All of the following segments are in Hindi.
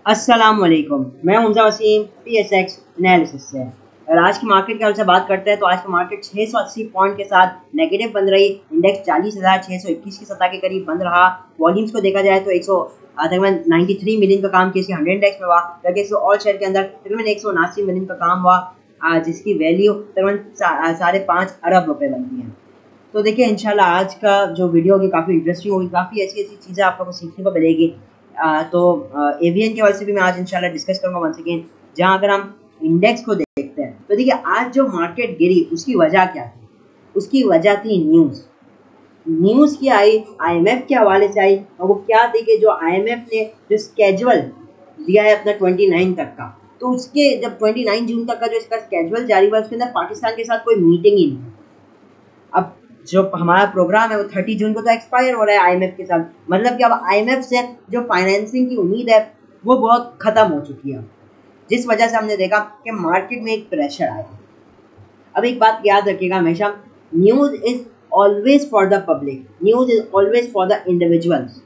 अस्सलामुअलैकुम, मैं हमजा वसीम PSX एनालिसिस से। और आज की मार्केट के हाल से बात करते हैं तो आज की मार्केट 680 पॉइंट के साथ नेगेटिव बन रही। इंडेक्स 40,621 की सतह के करीब बंद रहा। वॉल्यूम्स को देखा जाए तो 93 मिलियन का काम किसी 100 इंडेक्स में हुआ, जबकि ऑल शेयर के अंदर तकरीबन 179 मिलियन का काम हुआ, जिसकी वैल्यू तकरीबन 5.5 अरब रुपए बनती है। तो देखिए इंशाल्लाह आज का जो वीडियो होगी काफ़ी इंटरेस्टिंग होगी, काफ़ी ऐसी ऐसी चीज़ें आप लोगों को सीखने को मिलेगी। तो एवीएन के वजह से भी मैं आज इंशाल्लाह डिस्कस करूँगा वंस अगेन। जहाँ अगर हम इंडेक्स को देखते हैं तो देखिए आज जो मार्केट गिरी उसकी वजह क्या थी? उसकी वजह थी न्यूज़ की आई, IMF के हवाले से आई। और वो क्या थी कि जो IMF ने जो स्केजुअल दिया है अपना 29 तक का, तो उसके जब 29 जून तक का जो इसका स्केजुअल जारी हुआ उसके अंदर पाकिस्तान के साथ कोई मीटिंग ही नहीं। अब जो हमारा प्रोग्राम है वो 30 जून को तो एक्सपायर हो रहा है IMF के साथ, मतलब कि अब IMF से जो फाइनेंसिंग की उम्मीद है वो बहुत ख़त्म हो चुकी है, जिस वजह से हमने देखा कि मार्केट में एक प्रेशर आया। अब एक बात याद रखिएगा हमेशा, news is always for the public, news is always for the individuals.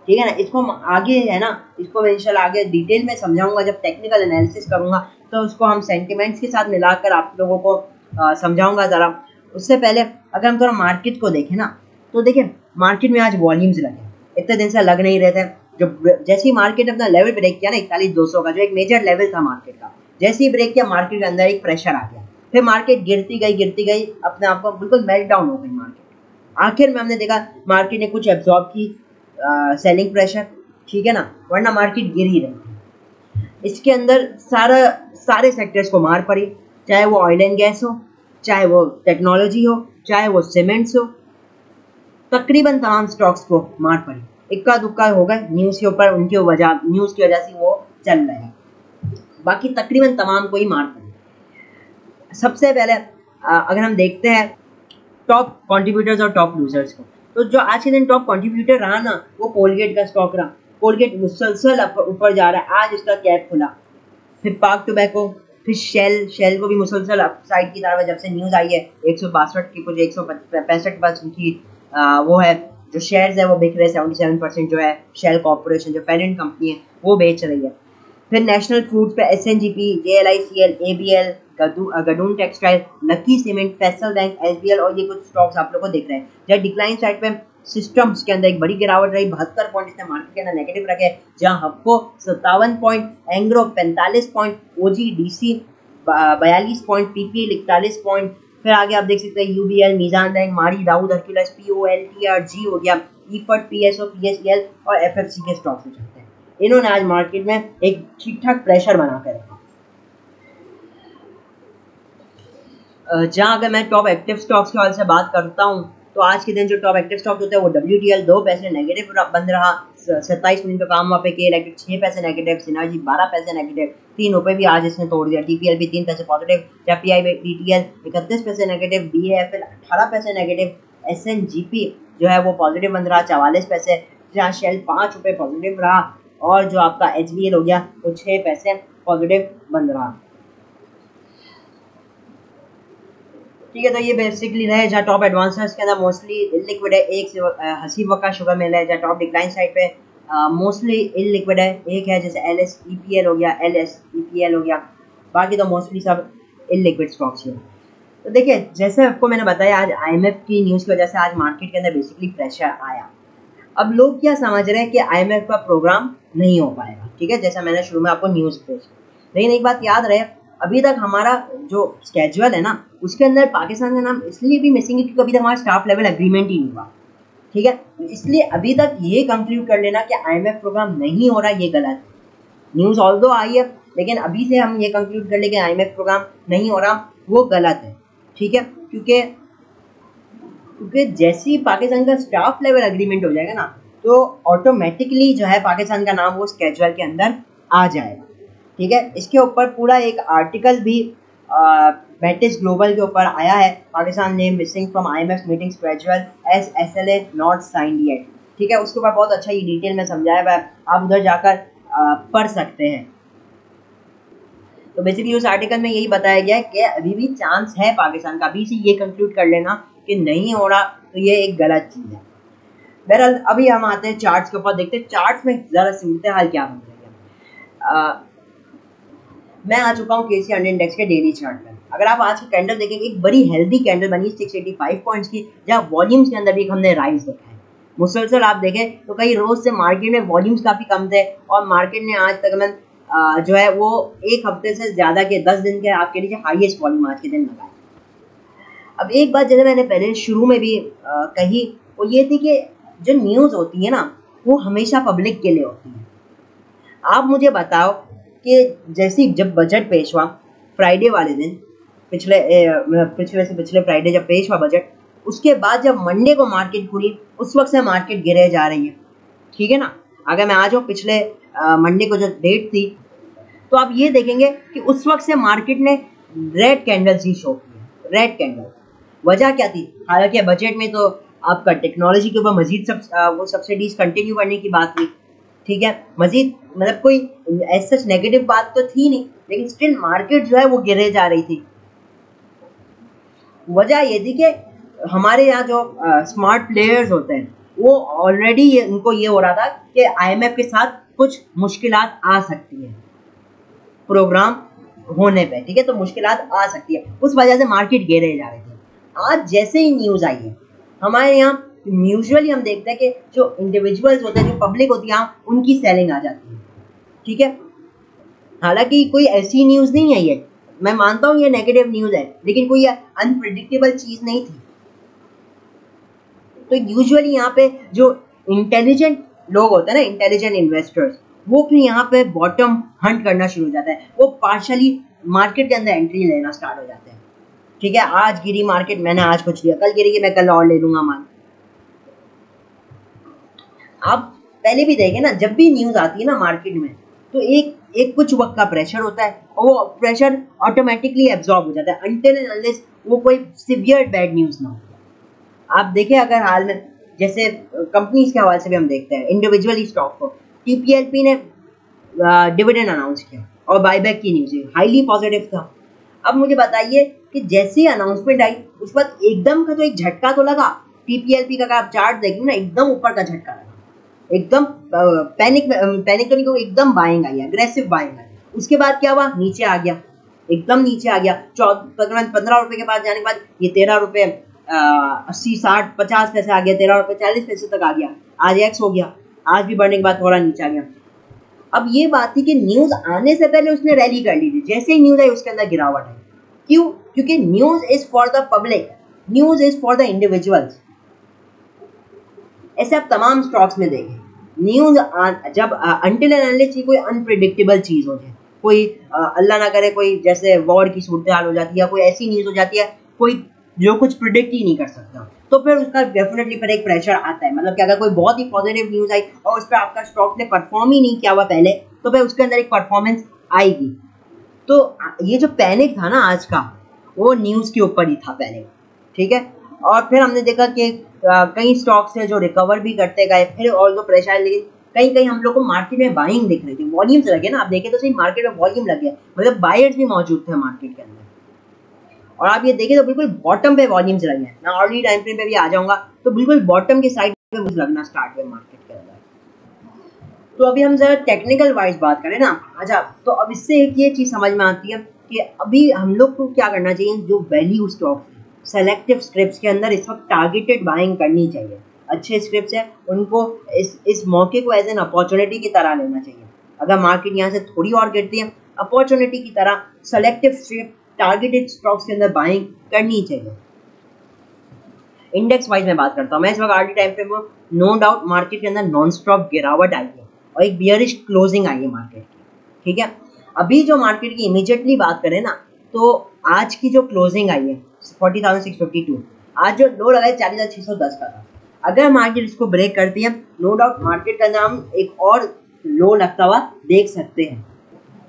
ठीक है ना, इसको हम आगे है ना, इसको मैं इंशाल्लाह आगे डिटेल में समझाऊंगा जब टेक्निकल एनालिसिस करूंगा, तो उसको हम सेंटिमेंट्स के साथ मिलाकर आप लोगों को समझाऊंगा ज़रा। उससे पहले अगर हम थोड़ा मार्केट को देखें ना, तो देखिए मार्केट में आज वॉल्यूम्स लगे, इतने दिन से लग नहीं रहे थे। जो जैसे ही मार्केट अपना लेवल ब्रेक किया ना 41,200 का, जो एक मेजर लेवल था मार्केट का, जैसे ही ब्रेक किया मार्केट के अंदर एक प्रेशर आ गया, फिर मार्केट गिरती गई अपने आप को बिल्कुल मेल्ट डाउन हो गई मार्केट। आखिर में हमने देखा मार्केट ने कुछ एब्जॉर्ब की सेलिंग प्रेशर, ठीक है ना, वरना मार्केट गिर ही रही थी। इसके अंदर सारे सेक्टर्स को मार पड़ी, चाहे वो ऑयल एंड गैस हो, चाहे वो टेक्नोलॉजी हो, चाहे वो सीमेंट्स हो, तकरीबन तमाम स्टॉक्स को मार पड़ी। इक्का दुक्का हो गए न्यूज़ के ऊपर, न्यूज़ की वजह से वो चल रहे हैं, बाकी तकरीबन तमाम को ही मार पड़ी। सबसे पहले अगर हम देखते हैं टॉप कंट्रीब्यूटर्स और टॉप लूजर्स को, तो जो आज के दिन टॉप कंट्रीब्यूटर रहा ना वो कोलगेट का स्टॉक रहा। कोलगेट मुसलसल ऊपर जा रहा है, आज इसका कैप खुला। फिर पाक टोबैको, फिर शेल को भी मुसलसल अपसाइड की तरफ जब से न्यूज़ आई है। 162 की कुछ 165% की वो है जो शेयर्स है वो बिक रहे हैं। 77% जो है शेल कॉर्पोरेशन जो पेरेंट कंपनी है वो बेच रही है। फिर नेशनल फूड्स पे SNGP, JLICL, ABL, Gadoon textile, Lucky Cement, Faysal Bank, SBL और ये कुछ स्टॉक्स आप लोग को दिख रहे हैं। जहाँ डिक्लाइन साइड पे सिस्टम्स के अंदर एक बड़ी गिरावट रही, 72 पॉइंट इसने मार्केट के अंदर नेगेटिव रखे, जहाँ हब्को 57 point, Engro 45 point, OGDC 42 point, PPL 41 point. फिर आगे आप देख सकते हैं UBL, मीजान बैंक, मारी, दाऊद, हरक्यूलस, POLTRG हो गया, ईफर्ट, PSO, PSEL और FFC के स्टॉक्स हो सकते हैं। इन्होंने आज मार्केट में एक ठीक ठाक प्रेशर बना कर रखा। जहाँ अगर मैं टॉप एक्टिव स्टॉक्स के हवाले से बात करता हूँ तो आज के दिन जो टॉप एक्टिव स्टॉक होते हैं वो WTL 2 पैसे नेगेटिव बंद रहा, 27 मिनट का काम वहाँ पे KL Agri 6 पैसे नेगेटिव, सिनर्जी 12 पैसे नेगेटिव, 3 रुपये भी आज इसने तोड़ दिया। TPL भी 3 पैसे पॉजिटिव, PIBTTL 31 पैसे नेगेटिव, BAFL 18 पैसे नेगेटिव, SNGP जो है वो पॉजिटिव बंद रहा 44 पैसे, जहाँ शेल 5 रुपये पॉजिटिव रहा, और जो आपका HBL हो गया वो 6 पैसे पॉजिटिव बंद रहा। ठीक है, तो ये बेसिकली रहे जहाँ टॉप एडवांसर्स के अंदर मोस्टली इलिक्विड है। एक से हसीब वक्का शुगर मिल है, जहाँ टॉप डिक्लाइन साइड पे मोस्टली इलिक्विड है। एक है जैसे LSEPL हो गया, LSEPL हो गया, बाकी तो मोस्टली सब इलिक्विड स्टॉक्स हैं। तो देखिए जैसे आपको मैंने बताया आज IMF की न्यूज़ की वजह से आज मार्केट के अंदर बेसिकली प्रेशर आया। अब लोग क्या समझ रहे हैं कि IMF का प्रोग्राम नहीं हो पाएगा, ठीक है, जैसा मैंने शुरू में आपको न्यूज़ भेजी। लेकिन एक बात याद रहे, अभी तक हमारा जो स्केजुअल है ना उसके अंदर पाकिस्तान का नाम इसलिए भी मिसिंग है क्योंकि अभी तक हमारा स्टाफ लेवल एग्रीमेंट ही नहीं हुआ, ठीक है। इसलिए अभी तक ये कंक्लूड कर लेना कि IMF प्रोग्राम नहीं हो रहा ये गलत है। न्यूज़ ऑल्दो आई है, लेकिन अभी से हम ये कंक्लूड कर ले कि IMF प्रोग्राम नहीं हो रहा वो गलत है, ठीक है। क्योंकि जैसे ही पाकिस्तान का स्टाफ लेवल एग्रीमेंट हो जाएगा ना तो ऑटोमेटिकली जो है पाकिस्तान का नाम वो स्केजुअल के अंदर आ जाएगा, ठीक है। इसके ऊपर पूरा एक आर्टिकल भी बेटिस ग्लोबल के ऊपर आया है, Pakistan name missing from IMF meeting schedule as SLA not signed yet, ठीक है। उसके ऊपर बहुत अच्छा ये डिटेल में समझाया हुआ है, आप उधर जाकर पढ़ सकते हैं। तो बेसिकली उस आर्टिकल में यही बताया गया है कि अभी भी चांस है पाकिस्तान का, अभी से ये कंक्लूड कर लेना कि नहीं हो रहा तो ये एक गलत चीज़ है। बहरहाल अभी हम आते हैं चार्ट्स के ऊपर, देखते हैं चार्ट्स में ज़रा सूरत हाल क्या बन रही है। मैं आ चुका हूँ KC 100 इंडेक्स के डेली चार्ट में। अगर आप आज की कैंडल देखेंगे, एक बड़ी हेल्दी कैंडल बनी 685 पॉइंट्स की, जहाँ वॉल्यूम्स के अंदर भी हमने राइज देखा है। मुसलसल आप देखें तो कई रोज से मार्केट में वॉल्यूम्स काफी कम थे और मार्केट ने आज तक जो है वो एक हफ्ते से ज्यादा के 10 दिन के आपके लिए हाईएस्ट वॉल्यूम आज के दिन लगाए। अब एक बात जैसे मैंने पहले शुरू में भी कही, वो ये थी कि जो न्यूज़ होती है ना, वो हमेशा पब्लिक के लिए होती है। आप मुझे बताओ कि जैसे जब बजट पेश हुआ फ्राइडे वाले दिन, पिछले फ्राइडे जब पेश हुआ बजट, उसके बाद जब मंडे को मार्केट खुली, उस वक्त से मार्केट गिरे जा रही है, ठीक है ना। अगर मैं आ जाऊँ पिछले मंडे को जो डेट थी, तो आप ये देखेंगे कि उस वक्त से मार्केट ने रेड कैंडल्स ही शो की है, रेड कैंडल। वजह क्या थी? हालांकि बजट में तो आपका टेक्नोलॉजी के ऊपर मजीद वो सब्सिडीज कंटिन्यू करने की बात थी, ठीक है, मजीद मतलब कोई ऐसा नेगेटिव बात तो थी नहीं, लेकिन स्टिल मार्केट जो है वो गिरे जा रही थी। वजह ये थी कि हमारे यहाँ जो स्मार्ट प्लेयर्स होते हैं, वो ऑलरेडी उनको ये हो रहा था कि IMF के साथ कुछ मुश्किलात आ सकती है प्रोग्राम होने पे, ठीक है, तो मुश्किलात आ सकती है, उस वजह से मार्केट गिरे जा रहे थे। आज जैसे ही न्यूज़ आई है, हमारे यहाँ यूजुअली हम देखते हैं कि जो इंडिविजुअल्स होते हैं, जो पब्लिक होती है, उनकी सेलिंग आ जाती है, ठीक है। हालांकि कोई ऐसी न्यूज़ नहीं है ये, मैं मानता हूँ ये नेगेटिव न्यूज़ है, लेकिन कोई अनप्रिडिक्टेबल चीज़ नहीं थी। तो यूजुअली यहाँ पे जो इंटेलिजेंट लोग होते हैं ना, इंटेलिजेंट इन्वेस्टर्स, वो फिर यहाँ पे बॉटम हंट करना शुरू हो जाता है, वो पार्शली मार्केट के अंदर एंट्री लेना स्टार्ट हो जाते हैं, ठीक है। आज गिरी मार्केट, मैंने आज कुछ लिया, कल गिरेगी मैं कल और ले लूंगा माल। आप पहले भी देखें ना, जब भी न्यूज़ आती है ना मार्केट में, तो एक कुछ वक्त का प्रेशर होता है और वो प्रेशर ऑटोमेटिकली एब्जॉर्ब हो जाता है अनटिल एंड अनलेस वो कोई सिवियर बैड न्यूज़ ना हो। आप देखें अगर हाल में जैसे कंपनीज के हवाले से भी हम देखते हैं, इंडिविजुअली स्टॉक को, TPLP ने डिविडेंड अनाउंस किया और बायबैक की न्यूज़ हाईली पॉजिटिव था। अब मुझे बताइए कि जैसे ही अनाउंसमेंट आई, उस वक्त एकदम का तो एक झटका तो लगा, TPLP का अगर आप चार्ट देखेंगे ना, एकदम ऊपर का झटका लगा, एकदम पैनिक तो नहीं, एकदम buying I, aggressive buying I. उसके बाद क्या हुआ? नीचे आ गया, एकदम नीचे आ गया, 15 रुपए के पास जाने के बाद ये 13 रुपए 80 60 50 पैसे आ गया, 13 रुपए 40 पैसे तक आ गया। आज एक्स हो गया, आज भी बढ़ने के बाद थोड़ा नीचे आ गया। अब ये बात थी कि न्यूज आने से पहले उसने रैली कर ली थी, जैसे ही न्यूज आई उसके अंदर गिरावट आई। क्यों? क्योंकि news is for the public, news is for the individuals. ऐसे आप तमाम स्टॉक्स में देखें, न्यूज जब अनटिल एंड अनलेस कोई अनप्रिडिक्टेबल चीज हो जाए, कोई अल्लाह ना करे कोई जैसे वॉर की सूरत हाल हो जाती है, या कोई ऐसी न्यूज हो जाती है कोई जो कुछ प्रिडिक्ट ही नहीं कर सकता, तो फिर उसका डेफिनेटली फिर एक प्रेशर आता है। मतलब कि अगर कोई बहुत ही पॉजिटिव न्यूज आई और उस पर आपका स्टॉक ने परफॉर्म ही नहीं किया हुआ पहले, तो फिर उसके अंदर एक परफॉर्मेंस आएगी। तो ये जो पैनिक था ना आज का, वो न्यूज़ के ऊपर ही था पैनिक, ठीक है। और फिर हमने देखा कि कई स्टॉक्स हैं जो रिकवर भी करते गए, फिर और जो प्रेशर है, लेकिन कहीं कहीं हम लोग को मार्केट में बाइंग दिख रही थी, वॉल्यूम्स लगे ना, आप देखें तो सही मार्केट में वॉल्यूम लग गया, मतलब बायर्स भी मौजूद थे मार्केट के अंदर। और आप ये देखें तो बिल्कुल बॉटम पे वॉल्यूम्स लगे हैं। मैं अर्ली टाइम फ्रेम पे भी आ जाऊंगा, तो बिल्कुल बॉटम के साइड पे मुझे लगना स्टार्ट हुए मार्केट के अंदर। तो अभी हम जरा टेक्निकल वाइज बात करें ना, अच्छा, तो अब इससे एक ये चीज़ समझ में आती है कि अभी हम लोग को क्या करना चाहिए, जो वैल्यू स्टॉक्स सेलेक्टिव स्क्रिप्ट्स के अंदर इस वक्त टारगेटेड बाइंग करनी चाहिए। अच्छे स्क्रिप्ट्स हैं, उनको इस मौके को एज एन अपॉर्चुनिटी की तरह लेना चाहिए। अगर मार्केट यहाँ से थोड़ी और गिरती है, अपॉर्चुनिटी की तरह सेलेक्टिव स्क्रिप्ट टारगेटेड स्टॉक्स के अंदर बाइंग करनी चाहिए। इंडेक्स वाइज में बात करता हूँ मैं इस वक्त आरडी टाइम फ्रेम में, नो डाउट मार्केट के अंदर नॉन स्टॉप गिरावट आई है और एक बियरिश क्लोजिंग आई है मार्केट की, ठीक है। अभी जो मार्केट की इमीडिएटली बात करें ना, तो आज की जो क्लोजिंग आई है 40,652, आज जो लो लगा है 40,610 का था। अगर मार्केट इसको ब्रेक करती है, नो डाउट मार्केट के अंदर हम एक और लो लगता हुआ देख सकते हैं।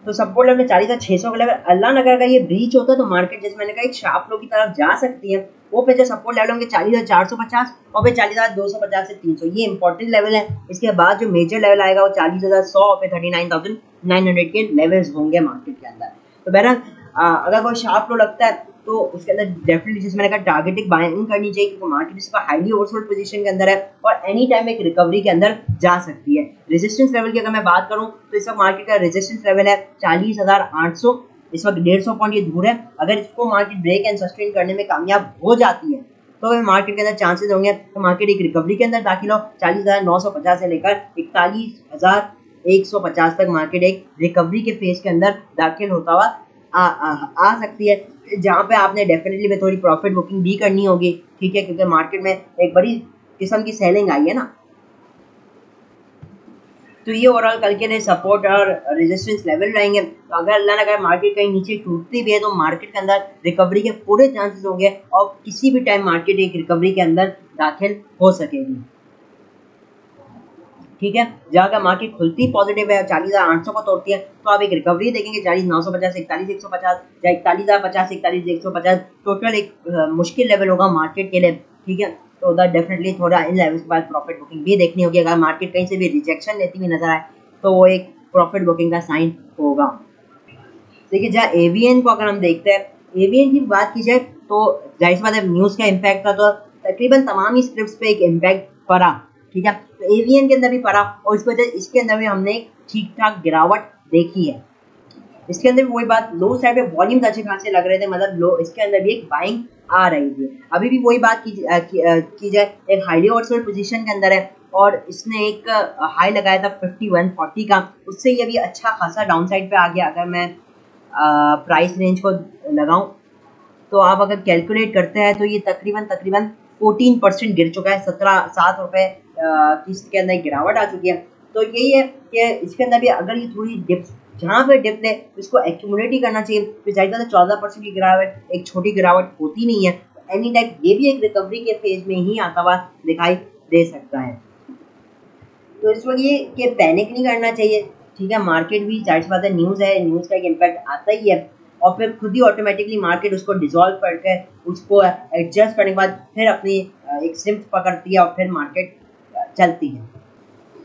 तो सपोर्ट लेवल 40,600 का लेवल, अल्लाह नगर अगर ये ब्रीच होता है तो मार्केट जैसे मैंने कहा एक शार्प लो की तरफ जा सकती है। वो पे जो सपोर्ट लेवल होंगे 40,450 और फिर 40,250 से 300, ये इंपॉर्टेंट लेवल है। इसके बाद जो मेजर लेवल आएगा वो 40,100 और फिर 39,900 के लेवल्स होंगे मार्केट के अंदर। तो बहरहाल अगर कोई शार्प लो लगता है तो उसके अंदर डेफिनेटली जैसे मैंने कहा टारगेटिंग बाइंग करनी चाहिए, क्योंकि मार्केट इसका हाईली ओवरसोल्ड पोजीशन के अंदर है और एनी टाइम एक रिकवरी के अंदर जा सकती है। रेजिस्टेंस लेवल की अगर मैं बात करूं तो इस वक्त मार्केट का रेजिस्टेंस लेवल है 40,800, इस वक्त 150 पॉइंट ये दूर है। अगर इसको मार्केट ब्रेक एंड सस्टेन करने में कामयाब हो जाती है तो मार्केट के अंदर चांसेस होंगे तो मार्केट एक रिकवरी के अंदर दाखिल हो। 40,950 से लेकर 41,150 तक मार्केट एक रिकवरी के फेज के अंदर दाखिल होता हुआ आ सकती है, जहाँ पे आपने डेफिनेटली में थोड़ी प्रॉफिट बुकिंग भी करनी होगी, ठीक है, क्योंकि मार्केट में एक बड़ी किस्म की सेलिंग आई है ना। तो ये ओवरऑल कल के लिए सपोर्ट और रेजिस्टेंस लेवल रहेंगे। तो अगर अल्लाह ना करे मार्केट कहीं नीचे टूटती भी है तो मार्केट के अंदर रिकवरी के पूरे चांसेस होंगे और किसी भी टाइम मार्केट एक रिकवरी के अंदर दाखिल हो सकेगी, ठीक है। जहाँ का मार्केट खुलती पॉजिटिव है 40,800 को तोड़ती है तो आप एक रिकवरी देखेंगे 40,950, 41,150 या 41,050, 41,150 टोटल एक मुश्किल लेवल होगा मार्केट के लिए, ठीक है। तो उधर डेफिनेटली थोड़ा इन लेवल्स के बाद प्रॉफिट बुकिंग भी देखनी होगी। अगर मार्केट कहीं से भी रिजेक्शन लेती हुई नजर आए तो वो एक प्रॉफिट बुकिंग का साइन होगा। देखिए जहाँ एवीएन को अगर हम देखते हैं, एवीएन की बात की जाए तो जाहिर सी बात है न्यूज़ का इम्पैक्ट था, तो तकरीबन तमाम ही स्क्रिप्ट्स पे एक इम्पैक्ट पड़ा, ठीक है। तो एवीएन के अंदर भी पड़ा और इस वजह इसके अंदर भी हमने एक ठीक ठाक गिरावट देखी है। इसके अंदर भी वही बात, लो साइड पे वॉल्यूम्स अच्छे खासे लग रहे थे, मतलब लो इसके अंदर भी एक बाइंग आ रही थी। अभी भी वही बात की जाए एक हाईली ओवरसोल्ड पोजीशन के अंदर है और इसने एक हाई लगाया था 5140 का, उससे ये भी अच्छा खासा डाउन साइड पे आ गया। अगर मैं प्राइस रेंज को लगाऊं तो आप अगर कैलकुलेट करते हैं तो ये तकरीबन 14% गिर चुका है, 7 रुपये इसके अंदर गिरावट आ चुकी है। तो यही है कि इसके अंदर भी अगर ये थोड़ी डिप जहाँ पे डिप ले इसको एक्यूमुलेट ही करना चाहिए। फिर जाएगा तो 14% की गिरावट एक छोटी गिरावट होती नहीं है, एनी टाइम ये भी एक रिकवरी के फेज में ही आता हुआ दिखाई दे सकता है। तो इस वक्त ये कि पैनिक नहीं करना चाहिए, ठीक है। मार्केट भी जाहिर सी बात है न्यूज़ है, न्यूज़ का एक इम्पैक्ट आता ही है और फिर खुद ही ऑटोमेटिकली मार्केट उसको डिसॉल्व करके उसको एडजस्ट करने के बाद फिर अपनी एक सिम्त पकड़ती है और फिर मार्केट चलती है।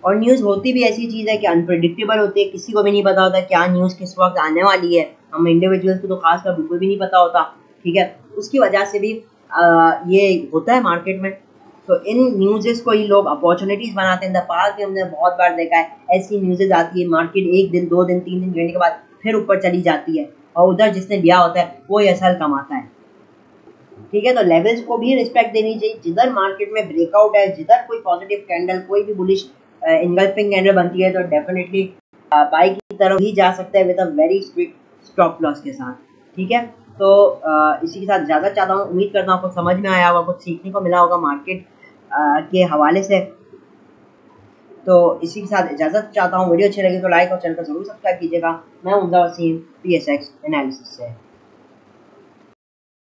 और न्यूज़ होती भी ऐसी चीज़ है कि अनप्रेडिक्टेबल होती है, किसी को भी नहीं पता होता क्या न्यूज़ किस वक्त आने वाली है। हम इंडिविजुअल्स को तो खासकर बिल्कुल भी नहीं पता होता, ठीक है। उसकी वजह से भी ये होता है मार्केट में। तो इन न्यूज़ेस को ही लोग अपॉर्चुनिटीज़ बनाते हैं। पास भी हमने बहुत बार देखा है ऐसी न्यूज़ेज आती है, मार्केट 1 दिन 2 दिन 3 दिन गिरने के बाद फिर ऊपर चली जाती है और उधर जिसने लिया होता है वो ही असल कमाता है, ठीक है। तो लेवल्स को भी रिस्पेक्ट देनी चाहिए। जिधर मार्केट में ब्रेकआउट है, जिधर कोई पॉजिटिव कैंडल कोई भी बुलिश इनगल्फिंग कैंडल बनती है तो डेफिनेटली बाई की तरफ ही जा सकता है with a very strict stop loss के साथ, ठीक है। तो इसी के साथ ज़्यादा चाहता हूँ, उम्मीद करता हूँ कुछ समझ में आया होगा, कुछ सीखने को मिला होगा मार्केट के हवाले से। तो इसी के साथ इजाज़त चाहता हूँ। वीडियो अच्छी लगी तो लाइक और चैनल को जरूर सब्सक्राइब कीजिएगा। मैं उमदा वसीम PSX एनालिसिस से।